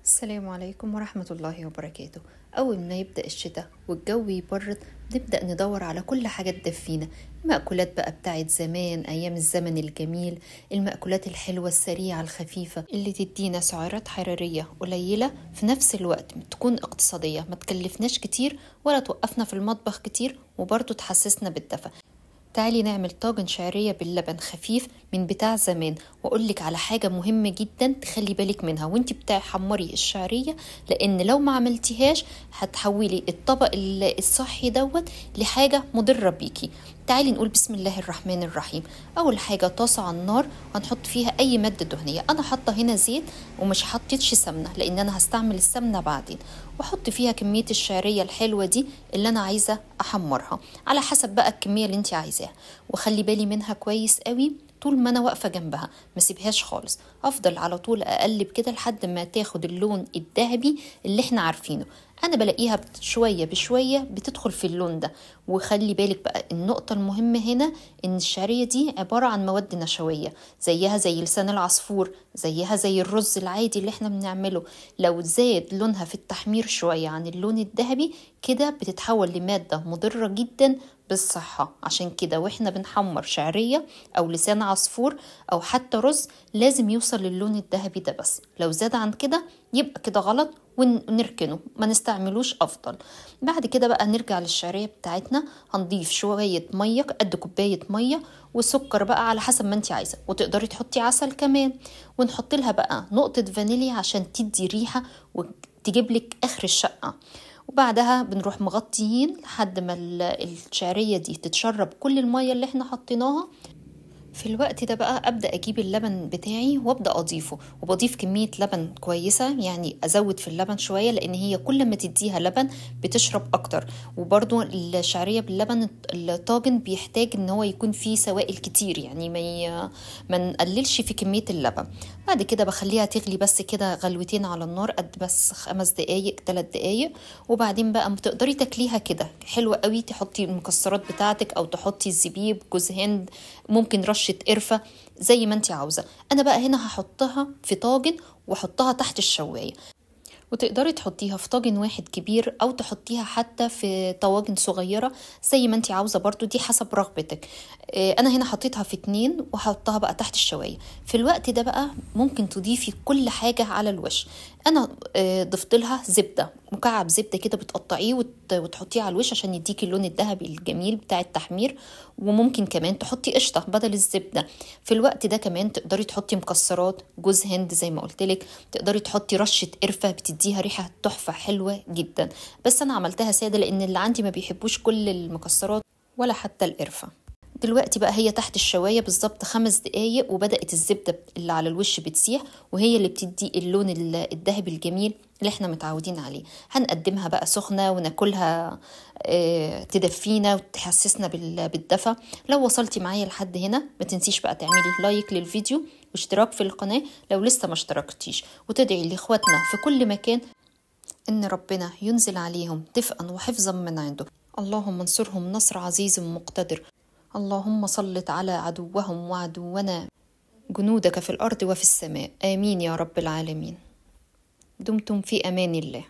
السلام عليكم ورحمة الله وبركاته. أول ما يبدأ الشتاء والجو يبرد نبدأ ندور على كل حاجة تدفينا. المأكولات بقى بتاعت زمان، أيام الزمن الجميل، المأكولات الحلوة السريعة الخفيفة اللي تدينا سعرات حرارية قليلة في نفس الوقت تكون اقتصادية، ما تكلفناش كتير ولا توقفنا في المطبخ كتير وبرضو تحسسنا بالدفء. تعالي نعمل طاجن شعرية باللبن خفيف من بتاع زمان، وأقولك على حاجة مهمة جدا تخلي بالك منها وانت بتحمري الشعرية، لأن لو ما عملتيهاش هتحولي الطبق الصحي دوت لحاجة مضرة بيكي. تعالي نقول بسم الله الرحمن الرحيم. أول حاجة طاسة على النار هنحط فيها أي مادة دهنية. أنا حاطة هنا زيت ومش حطيتش سمنة لأن أنا هستعمل السمنة بعدين، وأحط فيها كمية الشعرية الحلوة دي اللي أنا عايزة أحمرها على حسب بقى الكمية اللي انت عايزاها، وخلي بالي منها كويس قوي طول ما انا واقفه جنبها، ما سيبهاش خالص، افضل على طول اقلب كده لحد ما تاخد اللون الذهبي اللي احنا عارفينه. انا بلاقيها شويه بشويه بتدخل في اللون ده. وخلي بالك بقى النقطه المهمه هنا ان الشعريه دي عباره عن مواد نشويه، زيها زي لسان العصفور، زيها زي الرز العادي اللي احنا بنعمله. لو زاد لونها في التحمير شويه عن اللون الذهبي كده بتتحول لماده مضره جدا بالصحة. عشان كده واحنا بنحمر شعرية او لسان عصفور او حتى رز لازم يوصل للون الذهبي ده، بس لو زاد عن كده يبقى كده غلط ونركنه ما نستعملوش افضل. بعد كده بقى نرجع للشعرية بتاعتنا، هنضيف شوية مية قد كوباية مية وسكر بقى على حسب ما انت عايزة، وتقدري تحطي عسل كمان، ونحط لها بقى نقطة فانيليا عشان تدي ريحة وتجيب لك اخر الشقة. وبعدها بنروح مغطيين لحد ما الشعرية دي تتشرب كل المية اللي احنا حطيناها. في الوقت ده بقى أبدأ أجيب اللبن بتاعي وأبدأ أضيفه، وبضيف كمية لبن كويسة، يعني أزود في اللبن شوية لأن هي كل ما تديها لبن بتشرب أكتر. وبرضو الشعرية باللبن الطاجن بيحتاج إن هو يكون فيه سوائل كتير، يعني ما نقللش في كمية اللبن. بعد كده بخليها تغلي بس كده غلوتين على النار، قد بس 5 دقايق 3 دقايق، وبعدين بقى تقدري تاكليها كده حلوة قوي. تحطي المكسرات بتاعتك أو تحطي الزبيب، جوز هند، ممكن رشة قرفة زي ما انت عاوزة. انا بقى هنا هحطها في طاجن واحطها تحت الشواية، وتقدري تحطيها في طاجن واحد كبير او تحطيها حتى في طواجن صغيرة زي ما انت عاوزة، برضو دي حسب رغبتك. انا هنا حطيتها في 2 وحطها بقى تحت الشواية. في الوقت ده بقى ممكن تضيفي كل حاجة على الوش. انا ضفت لها زبدة، مكعب زبدة كده بتقطعيه وتحطيه على الوش عشان يديكي اللون الذهبي الجميل بتاع التحمير. وممكن كمان تحطي قشطة بدل الزبدة. في الوقت ده كمان تقدري تحطي مكسرات، جوز هند زي ما قلتلك، تقدري تحطي رشة قرفة بتديها ريحة تحفة حلوة جدا. بس أنا عملتها سادة لأن اللي عندي ما بيحبوش كل المكسرات ولا حتى القرفة. دلوقتي بقى هي تحت الشواية بالظبط 5 دقايق، وبدأت الزبدة اللي على الوش بتسيح، وهي اللي بتدي اللون الذهبي الجميل اللي احنا متعودين عليه. هنقدمها بقى سخنة وناكلها تدفينا وتحسسنا بالدفى. لو وصلتي معايا لحد هنا ما تنسيش بقى تعملي لايك للفيديو واشتراك في القناة لو لسه ما اشتركتيش، وتدعي لاخواتنا في كل مكان ان ربنا ينزل عليهم دفئا وحفظا من عنده. اللهم انصرهم نصر عزيز مقتدر. اللهم سلط على عدوهم وعدونا جنودك في الأرض وفي السماء، آمين يا رب العالمين. دمتم في أمان الله.